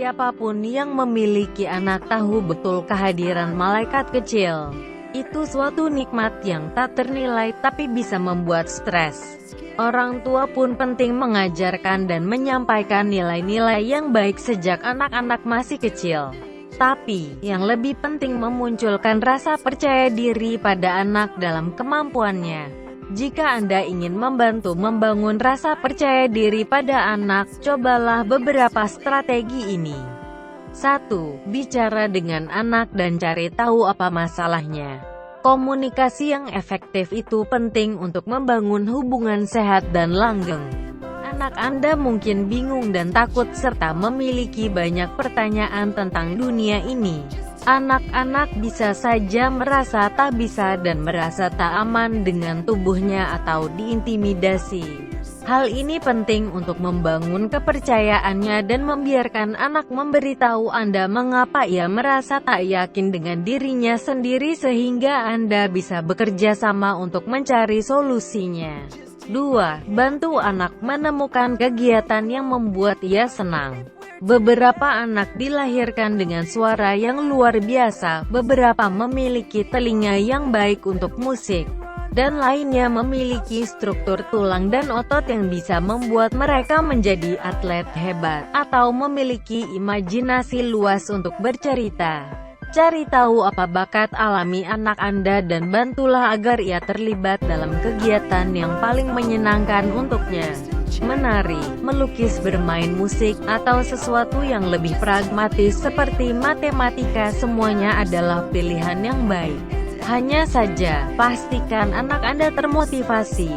Siapapun yang memiliki anak tahu betul kehadiran malaikat kecil. Itu suatu nikmat yang tak ternilai tapi bisa membuat stres. Orang tua pun penting mengajarkan dan menyampaikan nilai-nilai yang baik sejak anak-anak masih kecil. Tapi, yang lebih penting memunculkan rasa percaya diri pada anak dalam kemampuannya. Jika Anda ingin membantu membangun rasa percaya diri pada anak, cobalah beberapa strategi ini. 1. Bicara dengan anak dan cari tahu apa masalahnya. Komunikasi yang efektif itu penting untuk membangun hubungan sehat dan langgeng. Anak Anda mungkin bingung dan takut serta memiliki banyak pertanyaan tentang dunia ini. Anak-anak bisa saja merasa tak bisa dan merasa tak aman dengan tubuhnya atau diintimidasi. Hal ini penting untuk membangun kepercayaannya dan membiarkan anak memberitahu Anda mengapa ia merasa tak yakin dengan dirinya sendiri sehingga Anda bisa bekerja sama untuk mencari solusinya. 2. Bantu anak menemukan kegiatan yang membuat ia senang. Beberapa anak dilahirkan dengan suara yang luar biasa, beberapa memiliki telinga yang baik untuk musik, dan lainnya memiliki struktur tulang dan otot yang bisa membuat mereka menjadi atlet hebat, atau memiliki imajinasi luas untuk bercerita. Cari tahu apa bakat alami anak Anda dan bantulah agar ia terlibat dalam kegiatan yang paling menyenangkan untuknya. Menari, melukis, bermain musik, atau sesuatu yang lebih pragmatis seperti matematika, semuanya adalah pilihan yang baik. Hanya saja, pastikan anak Anda termotivasi.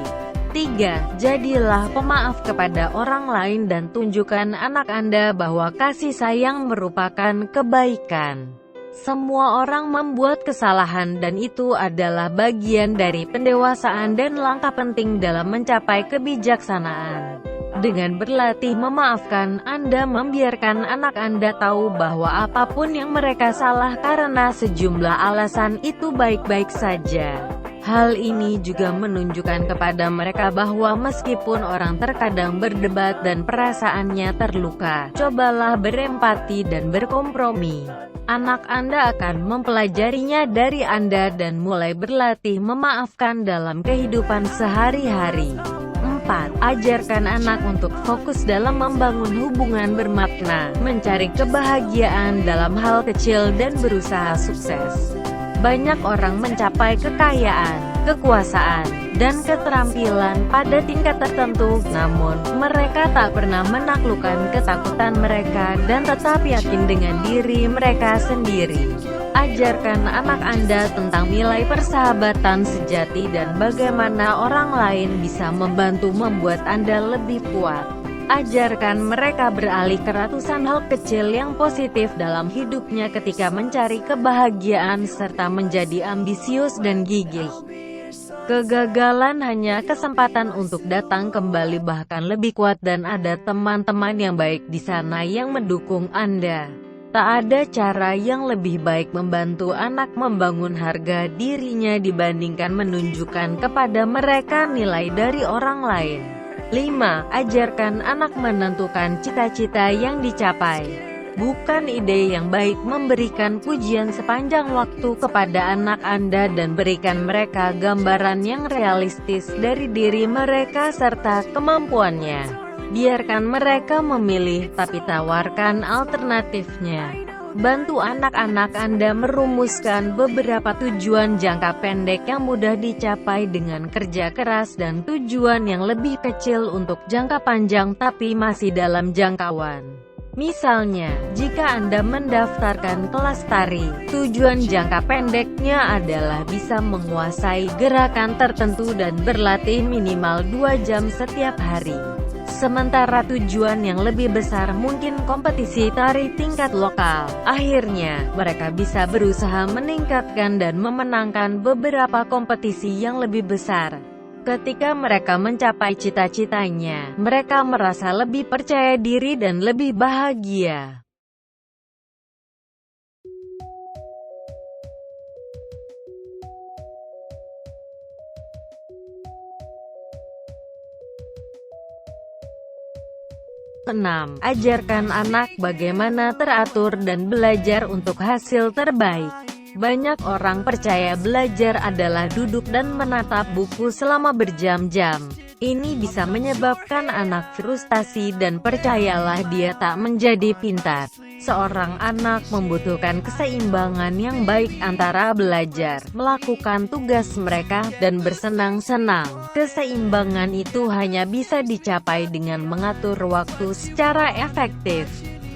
3. Jadilah pemaaf kepada orang lain dan tunjukkan anak Anda bahwa kasih sayang merupakan kebaikan. Semua orang membuat kesalahan dan itu adalah bagian dari pendewasaan dan langkah penting dalam mencapai kebijaksanaan. Dengan berlatih memaafkan, Anda membiarkan anak Anda tahu bahwa apapun yang mereka salah karena sejumlah alasan itu baik-baik saja. Hal ini juga menunjukkan kepada mereka bahwa meskipun orang terkadang berdebat dan perasaannya terluka, cobalah berempati dan berkompromi. Anak Anda akan mempelajarinya dari Anda dan mulai berlatih memaafkan dalam kehidupan sehari-hari. 4. Ajarkan anak untuk fokus dalam membangun hubungan bermakna, mencari kebahagiaan dalam hal kecil dan berusaha sukses. Banyak orang mencapai kekayaan, kekuasaan, dan keterampilan pada tingkat tertentu, namun mereka tak pernah menaklukkan ketakutan mereka dan tetap yakin dengan diri mereka sendiri. Ajarkan anak Anda tentang nilai persahabatan sejati dan bagaimana orang lain bisa membantu membuat Anda lebih kuat. Ajarkan mereka beralih ke ratusan hal kecil yang positif dalam hidupnya ketika mencari kebahagiaan serta menjadi ambisius dan gigih. Kegagalan hanya kesempatan untuk datang kembali bahkan lebih kuat dan ada teman-teman yang baik di sana yang mendukung Anda. Tak ada cara yang lebih baik membantu anak membangun harga dirinya dibandingkan menunjukkan kepada mereka nilai dari orang lain. 5. Ajarkan anak menentukan cita-cita yang dicapai. Bukan ide yang baik memberikan pujian sepanjang waktu kepada anak Anda dan berikan mereka gambaran yang realistis dari diri mereka serta kemampuannya. Biarkan mereka memilih, tapi tawarkan alternatifnya. Bantu anak-anak Anda merumuskan beberapa tujuan jangka pendek yang mudah dicapai dengan kerja keras dan tujuan yang lebih kecil untuk jangka panjang tapi masih dalam jangkauan. Misalnya, jika Anda mendaftarkan kelas tari, tujuan jangka pendeknya adalah bisa menguasai gerakan tertentu dan berlatih minimal 2 jam setiap hari. Sementara tujuan yang lebih besar mungkin kompetisi tari tingkat lokal. Akhirnya, mereka bisa berusaha meningkatkan dan memenangkan beberapa kompetisi yang lebih besar. Ketika mereka mencapai cita-citanya, mereka merasa lebih percaya diri dan lebih bahagia. 6. Ajarkan anak bagaimana teratur dan belajar untuk hasil terbaik. Banyak orang percaya belajar adalah duduk dan menatap buku selama berjam-jam. Ini bisa menyebabkan anak frustasi dan percayalah dia tak menjadi pintar. Seorang anak membutuhkan keseimbangan yang baik antara belajar, melakukan tugas mereka, dan bersenang-senang. Keseimbangan itu hanya bisa dicapai dengan mengatur waktu secara efektif.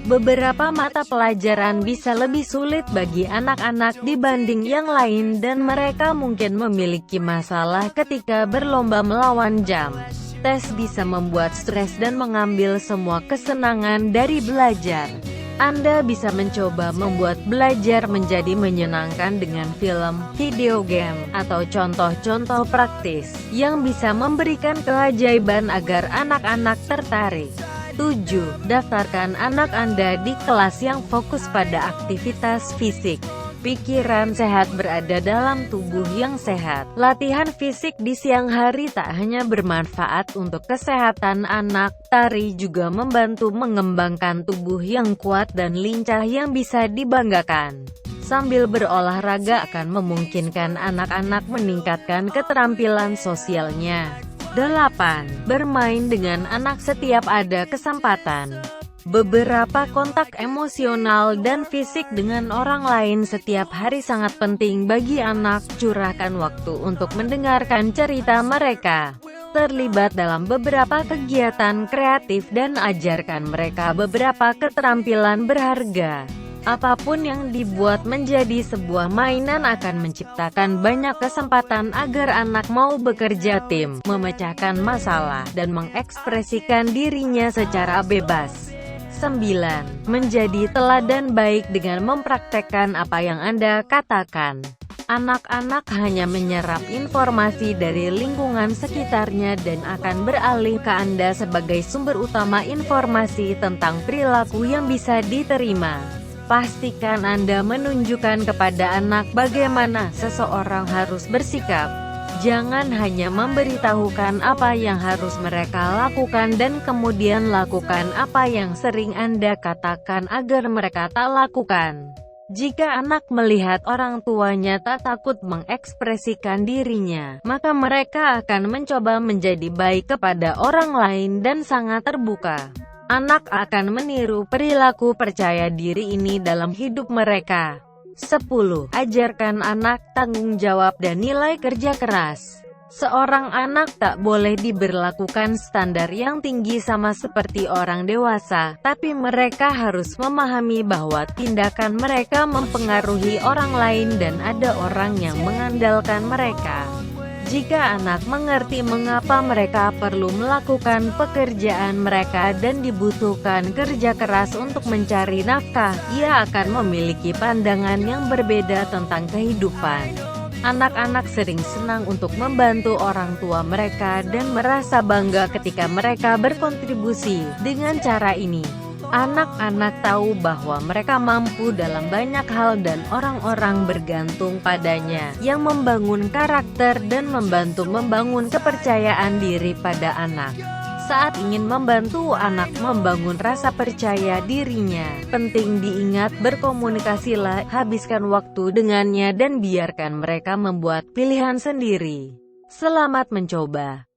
Beberapa mata pelajaran bisa lebih sulit bagi anak-anak dibanding yang lain dan mereka mungkin memiliki masalah ketika berlomba melawan jam. Tes bisa membuat stres dan mengambil semua kesenangan dari belajar. Anda bisa mencoba membuat belajar menjadi menyenangkan dengan film, video game, atau contoh-contoh praktis yang bisa memberikan keajaiban agar anak-anak tertarik. 7. Daftarkan anak Anda di kelas yang fokus pada aktivitas fisik. Pikiran sehat berada dalam tubuh yang sehat. Latihan fisik di siang hari tak hanya bermanfaat untuk kesehatan anak, tari juga membantu mengembangkan tubuh yang kuat dan lincah yang bisa dibanggakan. Sambil berolahraga akan memungkinkan anak-anak meningkatkan keterampilan sosialnya. 8. Bermain dengan anak setiap ada kesempatan. Beberapa kontak emosional dan fisik dengan orang lain setiap hari sangat penting bagi anak. Curahkan waktu untuk mendengarkan cerita mereka, terlibat dalam beberapa kegiatan kreatif dan ajarkan mereka beberapa keterampilan berharga. Apapun yang dibuat menjadi sebuah mainan akan menciptakan banyak kesempatan agar anak mau bekerja tim, memecahkan masalah, dan mengekspresikan dirinya secara bebas. 9. Menjadi teladan baik dengan mempraktekkan apa yang Anda katakan. Anak-anak hanya menyerap informasi dari lingkungan sekitarnya dan akan beralih ke Anda sebagai sumber utama informasi tentang perilaku yang bisa diterima. Pastikan Anda menunjukkan kepada anak bagaimana seseorang harus bersikap. Jangan hanya memberitahukan apa yang harus mereka lakukan dan kemudian lakukan apa yang sering Anda katakan agar mereka tak lakukan. Jika anak melihat orang tuanya tak takut mengekspresikan dirinya, maka mereka akan mencoba menjadi baik kepada orang lain dan sangat terbuka. Anak akan meniru perilaku percaya diri ini dalam hidup mereka. 10. Ajarkan anak tanggung jawab dan nilai kerja keras. Seorang anak tak boleh diberlakukan standar yang tinggi sama seperti orang dewasa, tapi mereka harus memahami bahwa tindakan mereka mempengaruhi orang lain dan ada orang yang mengandalkan mereka. Jika anak mengerti mengapa mereka perlu melakukan pekerjaan mereka dan dibutuhkan kerja keras untuk mencari nafkah, ia akan memiliki pandangan yang berbeda tentang kehidupan. Anak-anak sering senang untuk membantu orang tua mereka dan merasa bangga ketika mereka berkontribusi. Dengan cara ini, anak-anak tahu bahwa mereka mampu dalam banyak hal dan orang-orang bergantung padanya, yang membangun karakter dan membantu membangun kepercayaan diri pada anak. Saat ingin membantu anak membangun rasa percaya dirinya, penting diingat berkomunikasilah, habiskan waktu dengannya dan biarkan mereka membuat pilihan sendiri. Selamat mencoba.